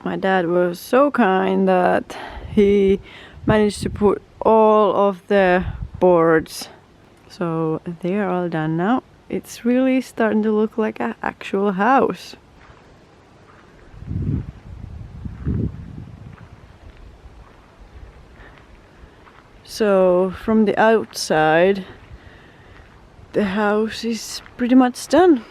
my dad was so kind that he managed to put all of the boards. So they are all done now. It's really starting to look like an actual house. So from the outside, the house is pretty much done.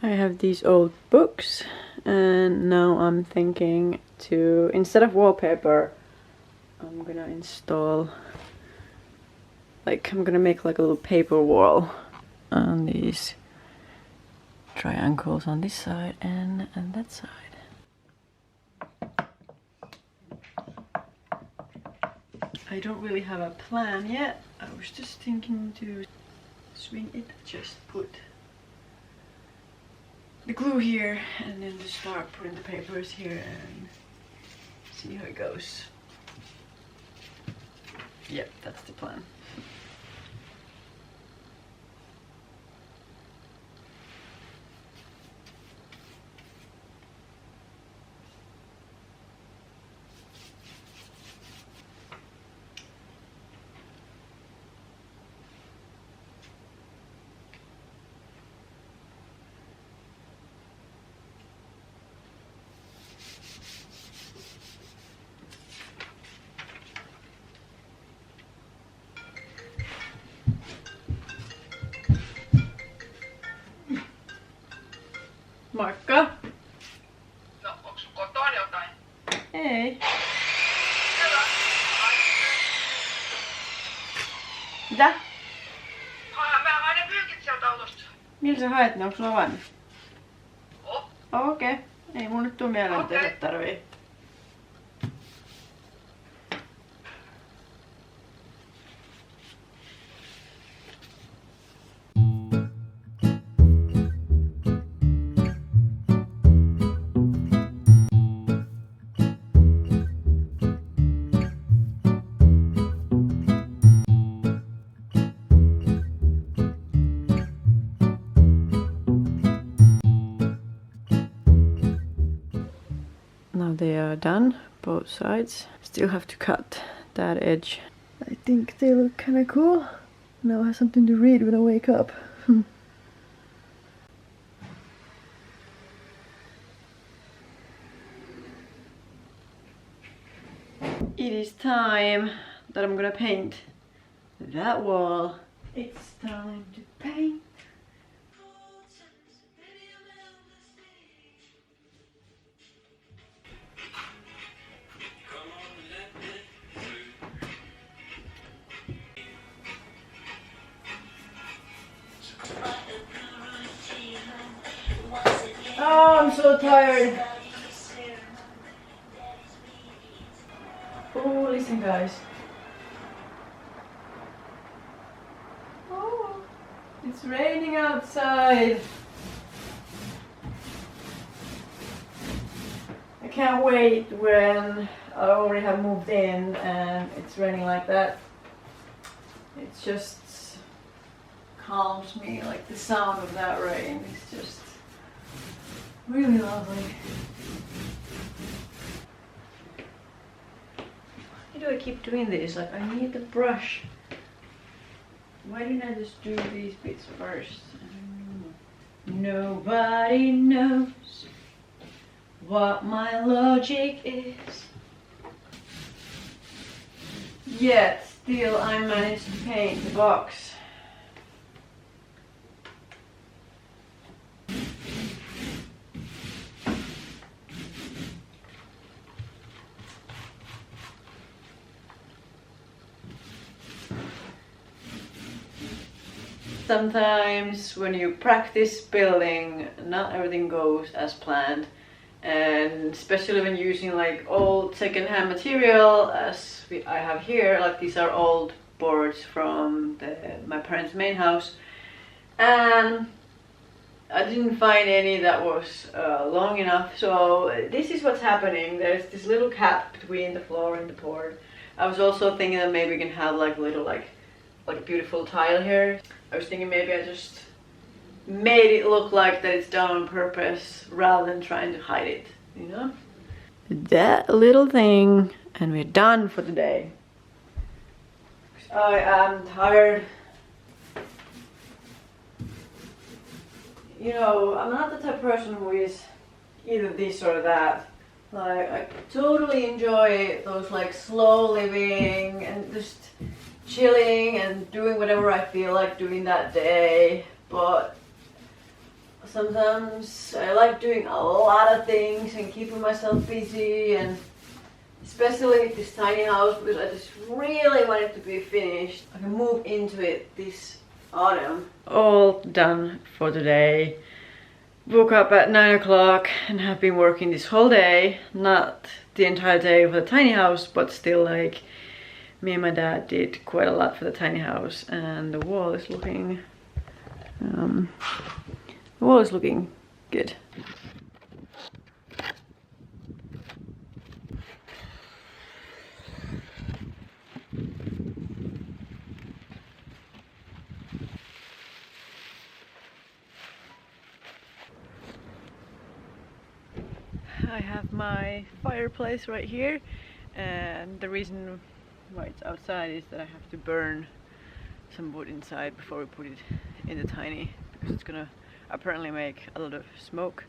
I have these old books, and now I'm thinking to, instead of wallpaper, I'm gonna install, like, I'm gonna make like a little paper wall on these triangles on this side and that side. I don't really have a plan yet. I was just thinking to swing it, just put the glue here and then just start putting the papers here and see how it goes. Yep, that's the plan. Moikka! No, onko sun kotona jotain? Ei. Mitä? Mä haen ne pyykit sieltä autosta. Millä sä haet ne? Onko sulla avaimet? Oh. Okei. Ei mun nyt tuu mieleen, mitä sä tarvii. Now they are done, both sides. Still have to cut that edge. I think they look kind of cool. Now I have something to read when I wake up. It is time that I'm gonna paint that wall. It's time to paint. Oh, I'm so tired. Oh, listen guys. Oh, it's raining outside. I can't wait when I already have moved in and it's raining like that. It just calms me, like the sound of that rain is just really lovely. Why do I keep doing this? Like, I need the brush. Why didn't I just do these bits first? Nobody knows what my logic is. Yet, still I managed to paint the box. sometimes when you practice building, not everything goes as planned. And especially when using like old second-hand material, as I have here, like these are old boards from my parents' main house, and I didn't find any that was long enough. So this is what's happening. There's this little gap between the floor and the board. I was also thinking that maybe we can have like little like a beautiful tile here. I was thinking maybe I just made it look like that it's done on purpose rather than trying to hide it, you know? That little thing, and we're done for the day. I am tired. You know, I'm not the type of person who is either this or that. Like, I totally enjoy those like slow living and just chilling and doing whatever I feel like doing that day, but sometimes I like doing a lot of things and keeping myself busy, and especially with this tiny house because I just really want it to be finished. I can move into it this autumn. All done for today. Woke up at 9 o'clock and have been working this whole day. Not the entire day for the tiny house, but still like me and my dad did quite a lot for the tiny house, and the wall is looking good. I have my fireplace right here, and the reason why it's outside is that I have to burn some wood inside before we put it in the tiny, because it's gonna apparently make a lot of smoke.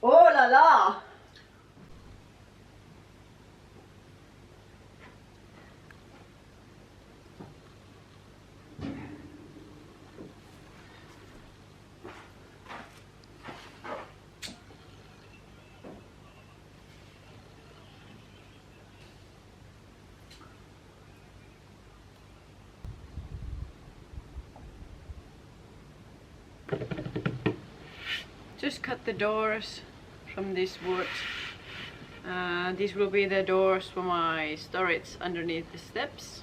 Oh la la! Just cut the doors from this wood. These will be the doors for my storage underneath the steps.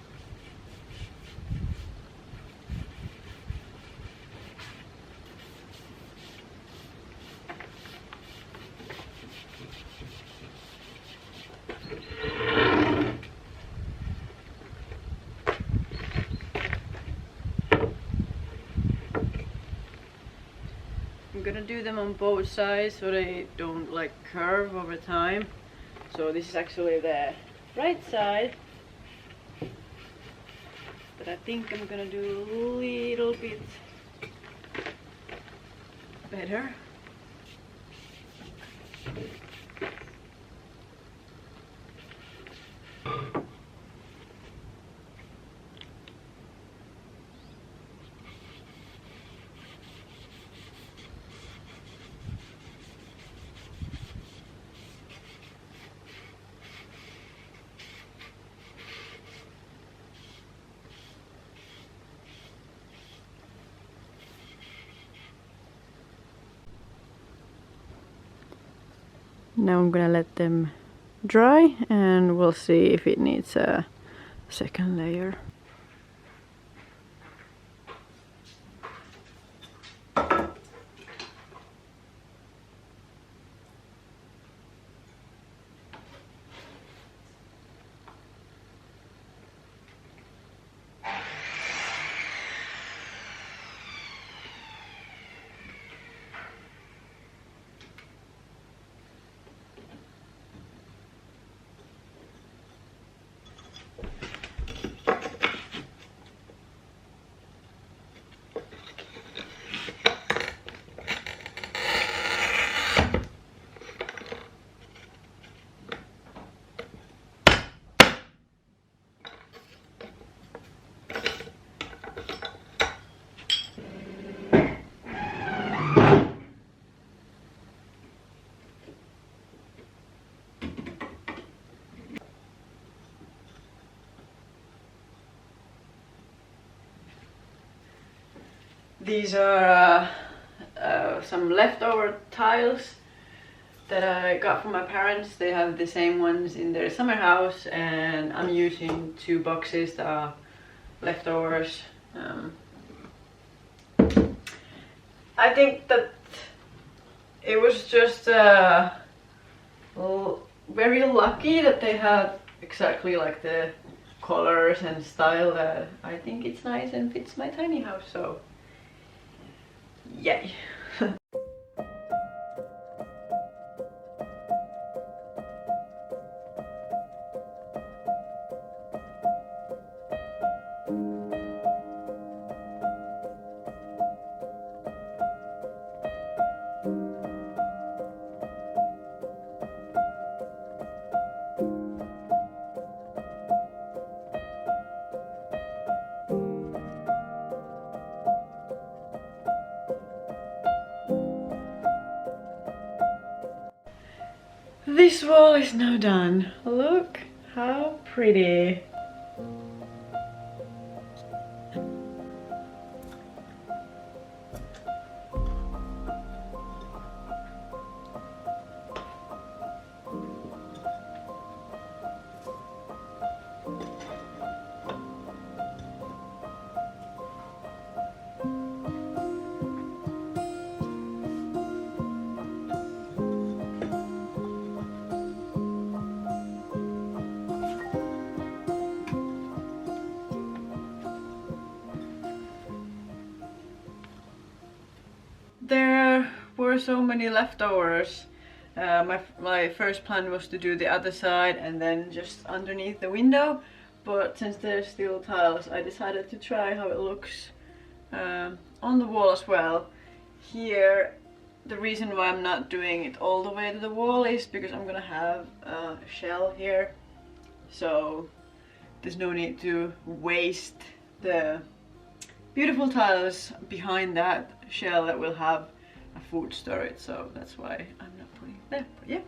I'm gonna do them on both sides so they don't like curve over time. So this is actually the right side, but I think I'm gonna do a little bit better. Now I'm gonna let them dry, and we'll see if it needs a second layer. These are some leftover tiles that I got from my parents. They have the same ones in their summer house, and I'm using 2 boxes that are leftovers. I think that it was just very lucky that they have exactly like the colors and style that I think it's nice and fits my tiny house, so yay! This wall is now done. Look how pretty. There were so many leftovers. My first plan was to do the other side and then just underneath the window, but since there's still tiles, I decided to try how it looks on the wall as well. Here, the reason why I'm not doing it all the way to the wall is because I'm gonna have a shell here, so there's no need to waste the beautiful tiles behind that shell that will have a food storage, so that's why I'm not putting it there, but yeah.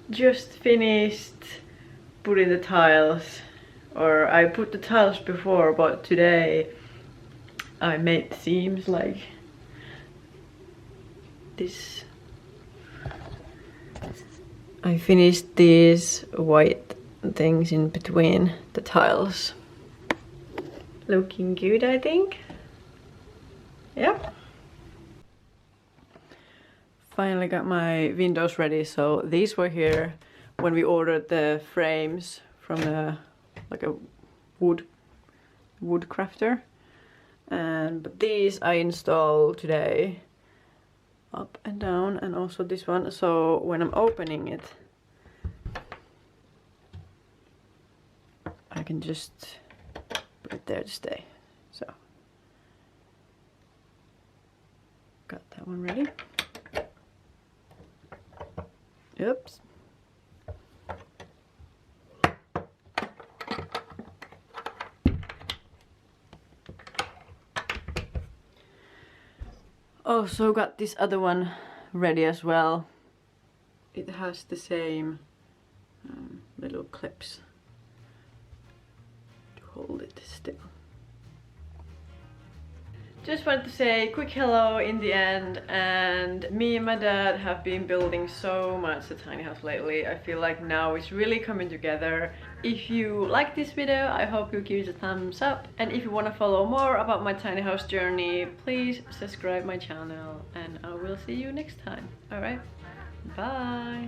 just finished putting the tiles, or I put the tiles before, but today I made seams like this. I finished these white things in between the tiles. Looking good, I think. Yep. Finally got my windows ready. So these were here when we ordered the frames from a wood crafter, but these I installed today, up and down, and also this one. So when I'm opening it, I can just put it there to stay. So got that one ready. Oops. Also got this other one ready as well. It has the same little clips to hold it still. Just wanted to say quick hello in the end, and me and my dad have been building so much the tiny house lately. I feel like now it's really coming together. If you like this video, I hope you give it a thumbs up, and if you want to follow more about my tiny house journey, please subscribe my channel, and I will see you next time. Alright, bye!